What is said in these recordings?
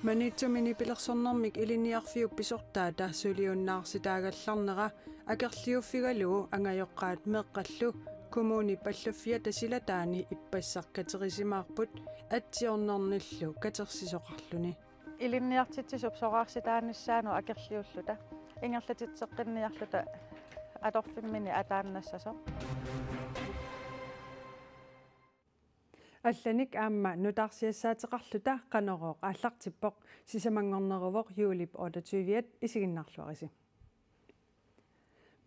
Manitsumini pilersornermik iliniarfiup pisortaa taassuliunnaarsiitaagallarnera akerliuffigalugu angajoqqaat meeqqallu kommuni palluffiat asilataani ippassarkaterisimaarput atsiornernerlu katersisoqarluni iliniartitsisup soqaarsitaannissaanu akerliulluta ingerlatitseqqinniarluta atorfimmini ataannassaso алланик аама нутаарсиассаатеқарлута қанерооқ ааллартиппоқ сисамангорнеруvoq юулип 28 исигиннаарлуариси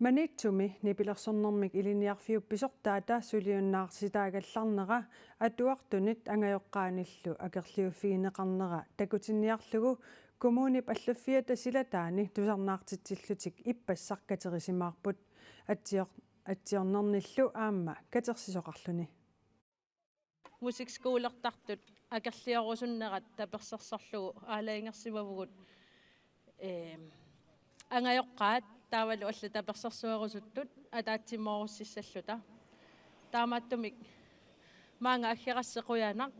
манитсуми нипилерсорнэрмик илиниарфиуп писортаата сулиуннаарситаагалларнера атуартунит ангайоққааниллу акерлиуффигинеқарнера такутинниарлугу коммунип аллаффиата силатаани тусарнаартитсиллутик иппассаркатерисимаарпут атсиорнерниллу аама катерсисоқарлуни musikskolertartut akerliorusуннерат таперсерсорлугу аалаингерсимавгут ангаёққаат таавалу алла таперсерсуерусуттут атаатсимооруссиссаллута таамааттумик маанга аггерассеқуяанақ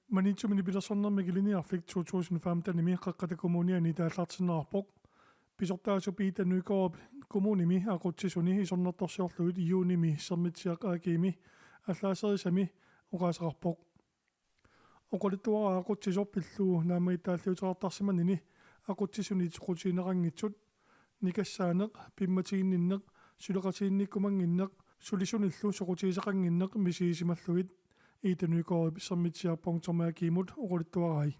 манитсумини пилерсорнэрмик илиниарфик 2015 ними қаққата коммуниани тааллартиннаарпоқ писортаасупи тануикооп коммуними ақутсисуни исорнерторсиорлугут июними сермитсиақ аакими аллаасерисами угаасеқарпоқ оқолитуара ақутсисорпиллуу наамаитааллиутерартарсиманини ақутсисуни қутиинерангитсут никассаанеқ пимматигинниннеқ сулеқатигинниккумангиннеқ сулисуниллу соқутиисеқангиннеқ мисиисималлугит иитануикоо сермитсиарпонгтормаакиимут оқолитуарай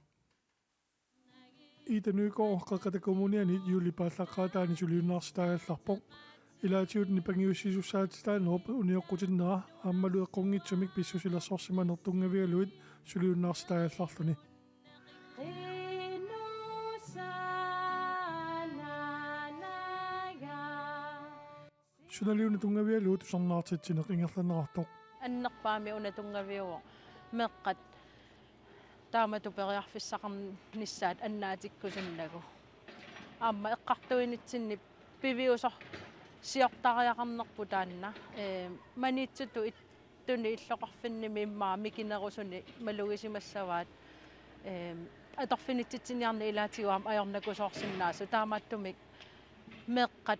иитануикоо қаққата коммуниани юлипааллаққаатаани сулиуннаарситаагалларпоқ илаатиут нипангиуссисуссаатитаанооп униоққутиннера ааммалуэққунгитсумик писсусилерсорсиманертунгавигалуит сулиуннаарситаагалларлуни суналиуни тунгавигалуут сорнаартитсинеқ ингерланерартоқ аннерпаами унатунгавиуо меққат таамату периарфиссақарнissaат аннаатиккусуннагу аама эққартуинитсинни пивиусор сиортариақарнерпу таанна манитсуту иттуни иллоқарфинними иммаа микинерусуни малугисимассаваат аторфинитситсиниарни илаатигуам аёрнакусоорсиннаасу таамааттумик меққат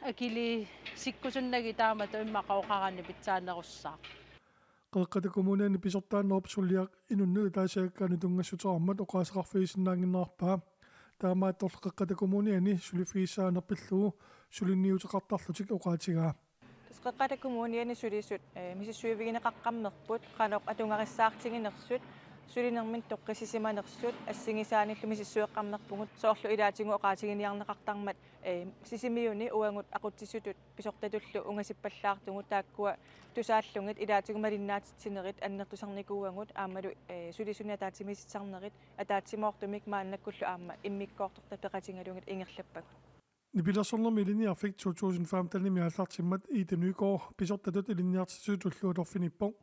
акили сиккусуннаги таамату иммақаоқарани питсаанерусsaa қеққата коммуниани писортааннерп суллиақ инунну таасааккаани тунгассутерармат оқаасеқарфигисиннаангиннаарпаа таамаатторл қеққата коммуниани сулиффигисаанерпиллугу сулинниутеқартарлутик оқаатигаа тусқеққата коммуниани сулисут мисиссуивигинеқаққаммерпут қанеқ атунгариссаартигинерсут сулинермин тоққисисиманерсут ассигисааниллу мисиссуеққаммерпугут соорлу илаатингу оқаатигиниарнеқартармат сисимиуни уангут ақутсисутут писортатуллу унгасиппаллаартугу тааккуа тусааллунгит илаатигу малиннаатитсинерит аннертусарникууангут аамалу сулисуни атаатимиситсарнерит атаатсимоортумик мааннаккуллу аама иммиккоорторта пеқатингалунгит ингерлаппагут нипилерсорнэрми илиниарфик 2015 ними ааллартиммат иитануикоо писортатут илиниартисуутуллууторфиниппоқ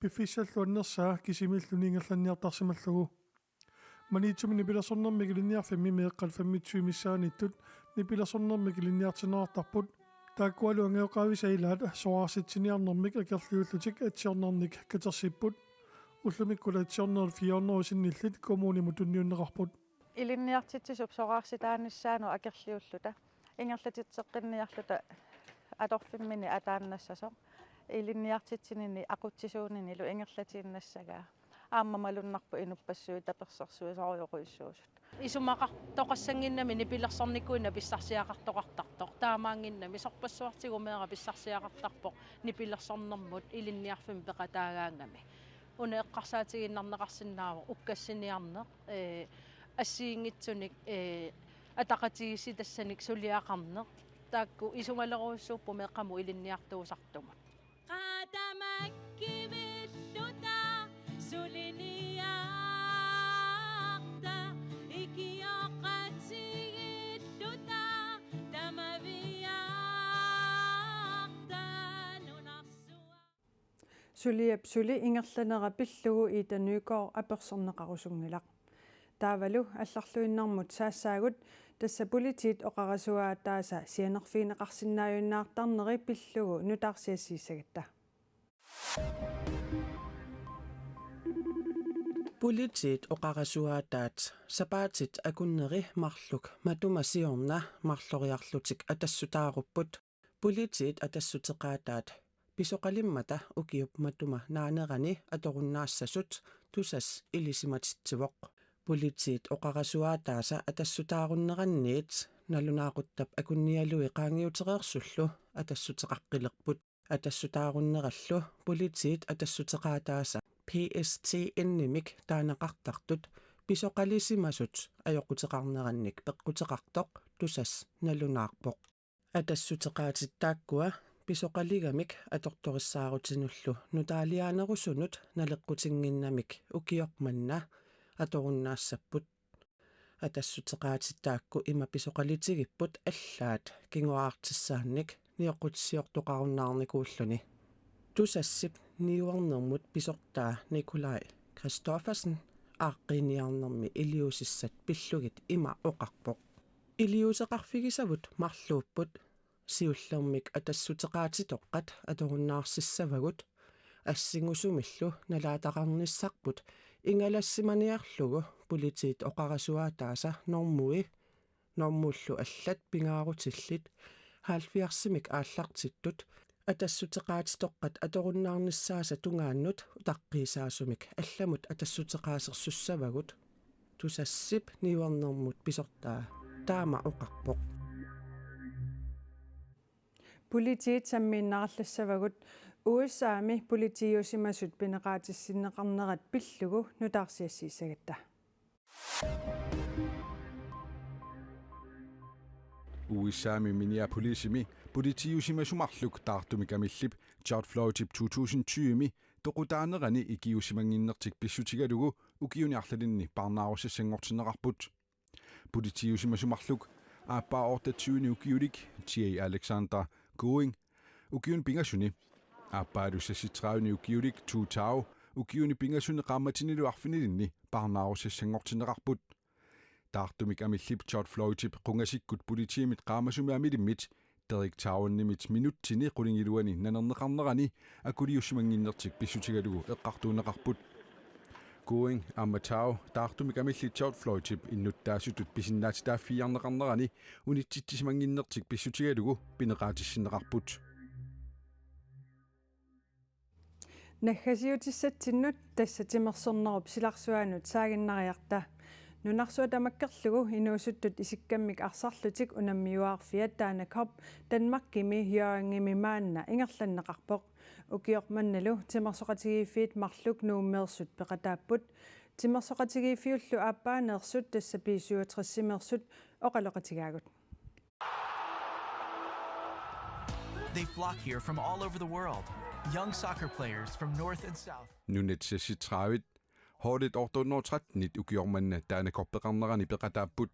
пиффиссаллуаннерсаа кисимиллуни ингерланниартарсималлугу манитсуми нипилерсорнэрмик илиниарфимми меэққалфаммитсуимиссааниттут нипилерсорнэрмик илиниартинеартарпут тааккуалу ангеоқаависаилаат соаарситсиниарнэрмик акерлиуллутик атсиорнерник катерсиппут уллумиккула атсиорнерл фиорнерусинниллит коммуниму тунниуннеқарпут илинниартитсисуп соқаарситааниссаану акерлиуллута ингерлатитсеққинниарлута аторфиммини атааннассасо илинниартитсинини ақутсисуунинилу ингерлатииннассагаа ааммамалуннарпу инуппассуи таперсерсуи соориоқуиссуусут исумақартоқассангиннами нипилерсорникуина писсарсиақартоқартартоқ таамаангиннами сорпассуартигумеера писсарсиақартарпоқ нипилерсорнэрмут илинниарфим пеқатаагаангами уна эққарсаатигиннарнеқарсинаава уккассиниарнеқ ассиингитсуник атақатигиси тассаник сулиақарнеқ таакку исунгалеруссууппу меққаму илинниартуусартумут qadamakkivillута сулиниаақта икиоқатигиллута тамавиаақта нунарсуа сулиап сули ингерланера пиллугу иитануикоо аперсорнеқарусунгилақ таавалу алларлуиннармут саассаагут тасса политит оқарасуаа тааса сианерфиинеқарсинааюннаартарнери пиллугу нутаарсиассииссагатта Politit oqarasuaataat sapaatit akunneri marluk matumasiorna marloriarlutik atassutaarupput politit atassuteqaataat pisoqalimmata ukiup matuma naanerani atorunaassasut tusas ilisimatittivoq politit oqarasuaataasa atassutaarunneranniit nalunaaquttab akunnialui qaangiutereersullu atassuteqaqqilerput atassutaarunnerallu politit atassuteqaataasa PST-innimik taanaqartartut pisoqalisimasut ajoquteqarnerannik peqquteqartoq tusas nalunaarpoq atassutеqaatittaakkua pisoqaligamik atortorissaarutinullu nutaaliaanerusunut naleqqutinginnamik ukiormanna atorunnaassapput atassutеqaatittaakku ima pisoqalitigipput allaat kinguaartissaannik nioqutissiortoqarunnaarnikuulluni tusassip niuarnermut pisortaa Nikolai Kristoffersen aaqqiniarnermi iliusissat pillugit ima oqarpoq iliuseqarfigisavut marluupput siullermik atassuteqaatitoqqat atorunnaarssissavagut assingusumillu nalaataqarnissarput ingalassimaniarlugu politit oqarasuaataasa normullu allat pingaarutillit 70-simik aallartittut atassutеqaatitoqqat atorunnaarnissaasa tungaannut utaqqiisaasumik allamut atassutеqaasersussavagut tusassip niuarnermut pisortaa taama oqarpoq Politit sammiinnaarlassavagut USAami politiiusimasut pineqaatissinneqarnerat pillugu nutaarsiassiisagatta USAami Minneapolisimi politiiusimasumarluk taartumik George Floyd 2020 toqutaanerani ikiusimanginnertik pissutigalugu ukiuniarlalinni parnaarussangortineqarput politiiusimasumarluk aappaorta 20 ukiulik T.A. Alexander Going ukiun pingasuni aappaalussasitrauni ukiulik Tu Tao ukiuni pingasuni qaamatiniluarfinilinni parnaarussangortineqarput taartumik amillip George Floyd qungasikkut politiimit qaamasumiamilimmit Derek Taunnimit minuttini qulingiluani nanerneqarnerani akuliussimanginnertik pissutigalugu eqqartuuneqarput Going ammatau taartumik amillit George Floyd innuttaasutut pisinnaatitaafiarneqarnerani unitsittissimanginnertik pissutigalugu pineqaatissinneqarput Naggasiutissattinnut tassatimersornerup silarsuanut saaginnariarta nunarsuat amakkerlugu inuusuttut isikkammik arsarlutik unammiuaarfiat taanakorp Danmarkimi Hjørringimi maanna ingerlanneqarpoq ukiormannalu timersoqatigiiffiit marluk nuummeersut peqataapput timersoqatigiiffiullu aappaaneersut tassa 67-simeersut oqaloqatigaagut They flock here from all over the world. Young soccer players from north and south. Nunetsasitravit Hårdet ortonortratnit ukiormanna taanakorpeqarnerani peqataapput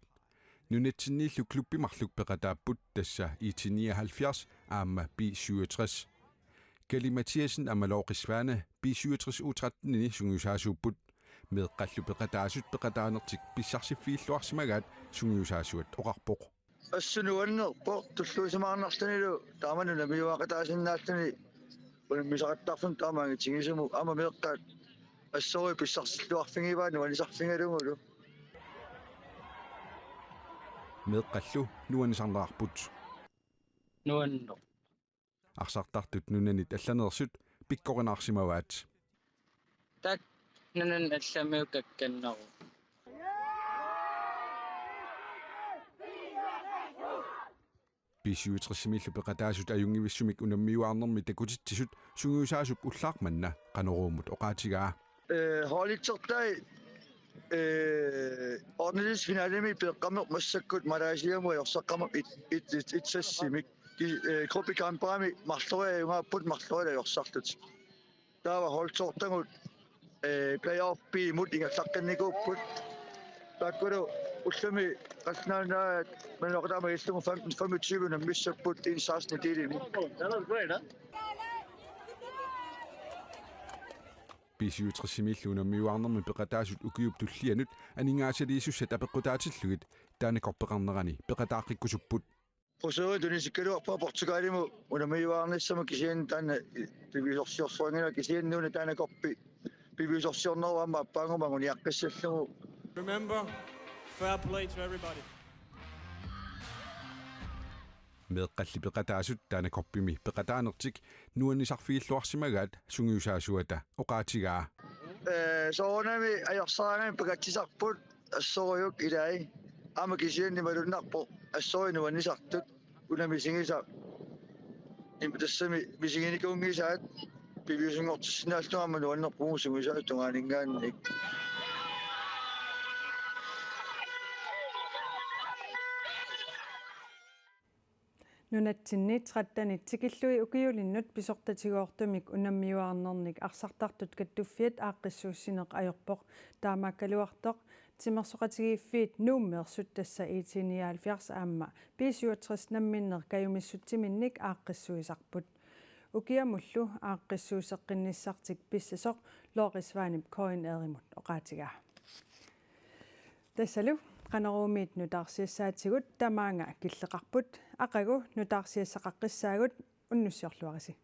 nunetsinniillu klubbimarluk peqataapput tassa i 79 aamma B67 Kelly Mathiasen amalooqisvaana B67 U13 sungiusaasuupput meeqqallu peqataasut peqataanertik pissarsifiilluarsimagaat sungiusaasuat oqarpoq assunuannerpo tulluusimaarnartanilu taamanu namiuaqataasinnaallani unammisaqattaarfun taamaangitsigisumu ama meeqqaat assori pissarsilluarfingivaanu anisarfingalungulu meeqqallu nuanisarnerarput nuanno arsartartut nunanit allanersut pikkorinaarsimavaat tak nanan allamiukakkannaru B67 peqataasut ajungivissumik unammiuarnermi takutitsisut sungiusaasup ullaarmanna qanuruumut oqaatigaa hoolitsertai ornilis finalimi peqqameq massakkut malaasiamu jorsaqqameq itsassimik gruppi kampaami marloria jungapput marloria jorsartut taava hoolitsortangut playoff bi mut ingallaqqannikuupput takkulu ullumi qalnaanaat manoqtaama illumu 25 nammissapput insaasni tiilimi B67 unammiuarnermi peqataasut ukiup tullianut aningaasaliisussat apeqqutaatillugit taanakorpeqarnerani peqataaqikkusupput Forsøget tunisiskaluarpa Portugalimu unammiuarnissama kisian taana tivisorsiorsuangina kisian nuuna taanakorpi пивисорсиорнеруама аппаангумагуниаққиссаллугу. Remember, fair play to everybody. meeqqalli peqataasut taana koppimi peqataanertik nuannisarfiilluarsimagaat sungiusaasuata oqaatigaa Soonami ajorsaangami pagatsisarput assoriuk ilai ama kisiannimalunnarpo assorinuannisartut unamisingisaq imputassami misinginikuungisaat piviusungortissinaalluama nuannerpugu sungisaat tungaaningaannik nunatsinni trattanit tikillui ukiulinnut pisortatiguortumik unammiuarnernik arsartartut kattuffiat aaqqissuussineq ajorpoq taamaakkaluartoq timersoqatigiiffiit nuummeersut tassa 1870 aamma 67 namminner kayumissuttiminnik aaqqissuisarput ukiamullu aaqqissuuseqqinniссartik pissasoq looqisvaanip koin erimut oqaatigaa tassalu qaneruumiit nutaarsiassaatsigut tamaanga killeqarput aqagu nutaarsiassaqaqqissaagut unnussiorluarisi